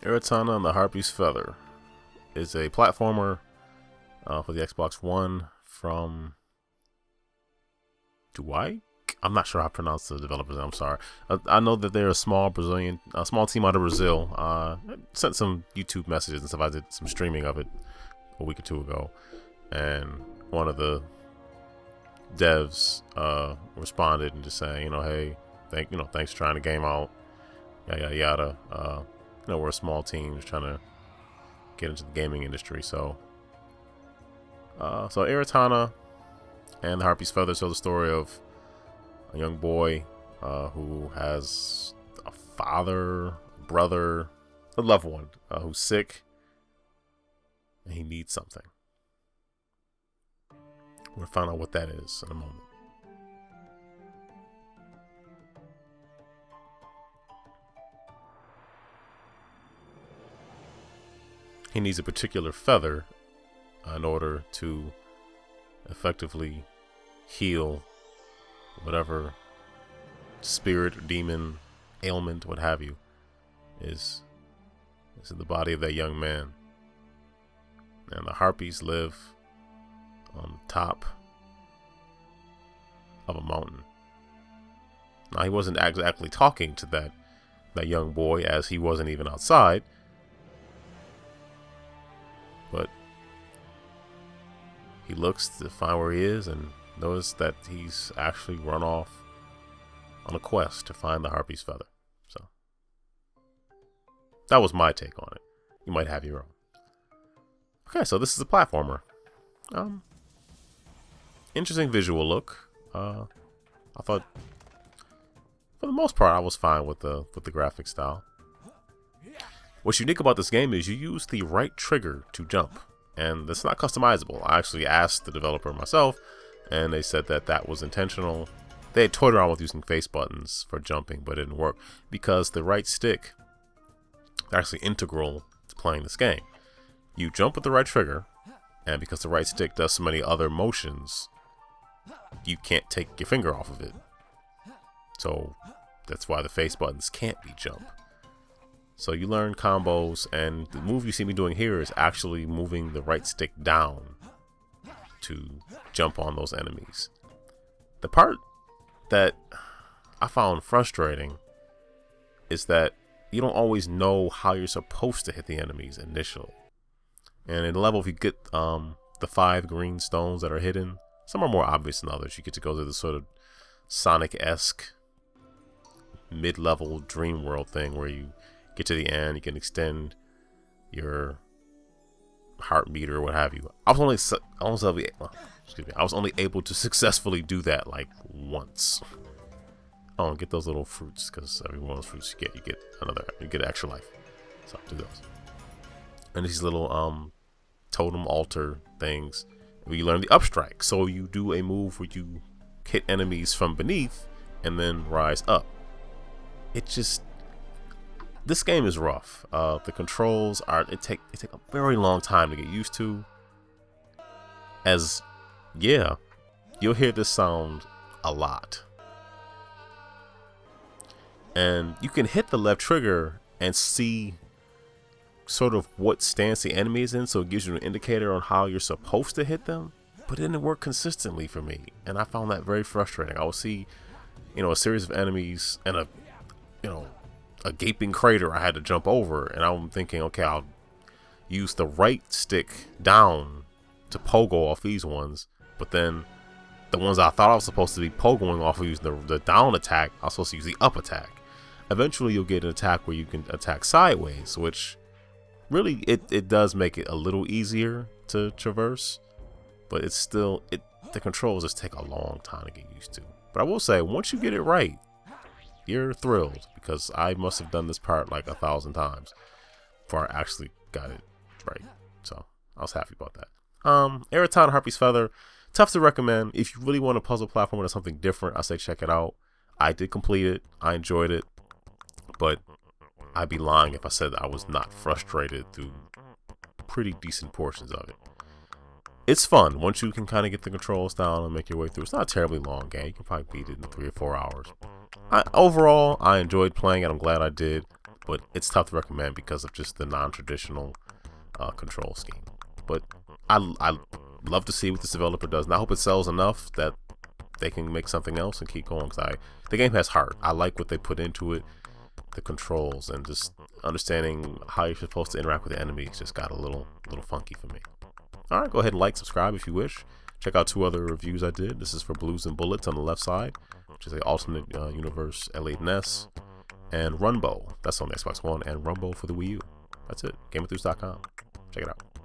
Aritana and the Harpy's Feather is a platformer for the Xbox One from Duaik. I'm not sure how to pronounce the developers. I'm sorry. I know that they're a small team out of Brazil. I sent some YouTube messages and stuff. I did some streaming of it a week or two ago, and one of the devs responded and just saying, hey, thanks for trying the game out, yada yada yada. We're a small team just trying to get into the gaming industry. So Aritana and the Harpy's Feather tell the story of a young boy who has a father, brother, a loved one who's sick, and he needs something. We'll find out what that is in a moment. He needs a particular feather in order to effectively heal whatever spirit or demon, ailment, what have you, is in the body of that young man. And the Harpies live on the top of a mountain. Now, he wasn't exactly talking to that young boy, as he wasn't even outside, but he looks to find where he is and notice that he's actually run off on a quest to find the Harpy's Feather. So that was my take on it. You might have your own. Okay, so this is a platformer. Interesting visual look. I thought, for the most part, I was fine with the graphic style. What's unique about this game is you use the right trigger to jump, and it's not customizable. I actually asked the developer myself, and they said that was intentional. They had toyed around with using face buttons for jumping, but it didn't work because the right stick is actually integral to playing this game. You jump with the right trigger, and because the right stick does so many other motions, you can't take your finger off of it. So that's why the face buttons can't be jump. So you learn combos, and the move you see me doing here is actually moving the right stick down to jump on those enemies. The part that I found frustrating is that you don't always know how you're supposed to hit the enemies initially. And in the level, if you get the 5 green stones that are hidden, some are more obvious than others. You get to go to the sort of Sonic-esque mid-level dream world thing where you get to the end, you can extend your heartbeat or what have you. I was only able to successfully do that like once. Oh, get those little fruits, because every one of those fruits you get extra life. So do those. And these little totem altar things where you learn the upstrike. So you do a move where you hit enemies from beneath and then rise up. This game is rough. The controls take a very long time to get used to. You'll hear this sound a lot. And you can hit the left trigger and see sort of what stance the enemy is in, so it gives you an indicator on how you're supposed to hit them, but it didn't work consistently for me, and I found that very frustrating. I would see, a series of enemies and a gaping crater I had to jump over, and I'm thinking, okay, I'll use the right stick down to pogo off these ones, but then the ones I thought I was supposed to be pogoing off of using the down attack, I was supposed to use the up attack. Eventually you'll get an attack where you can attack sideways, which really it does make it a little easier to traverse, but it's still the controls just take a long time to get used to. But I will say, once you get it right, you're thrilled, because I must have done this part like 1,000 times before I actually got it right. So I was happy about that. Aritana Harpy's Feather, tough to recommend. If you really want a puzzle platform or something different, I say check it out. I did complete it. I enjoyed it, but I'd be lying if I said I was not frustrated through pretty decent portions of it. It's fun once you can kind of get the controls down and make your way through. It's not a terribly long game. You can probably beat it in 3 or 4 hours. Overall, I enjoyed playing it. I'm glad I did. but it's tough to recommend because of just the non-traditional control scheme. But I love to see what this developer does, and I hope it sells enough that they can make something else and keep going. Because the game has heart. I like what they put into it, the controls, and just understanding how you're supposed to interact with the enemies just got a little funky for me. All right, go ahead and like, subscribe if you wish. Check out 2 other reviews I did. This is for Blues and Bullets on the left side, which is a alternate universe L8NS, and Runbow, that's on the Xbox One, and Rumbo for the Wii U. That's it. GameEnthus.com. Check it out.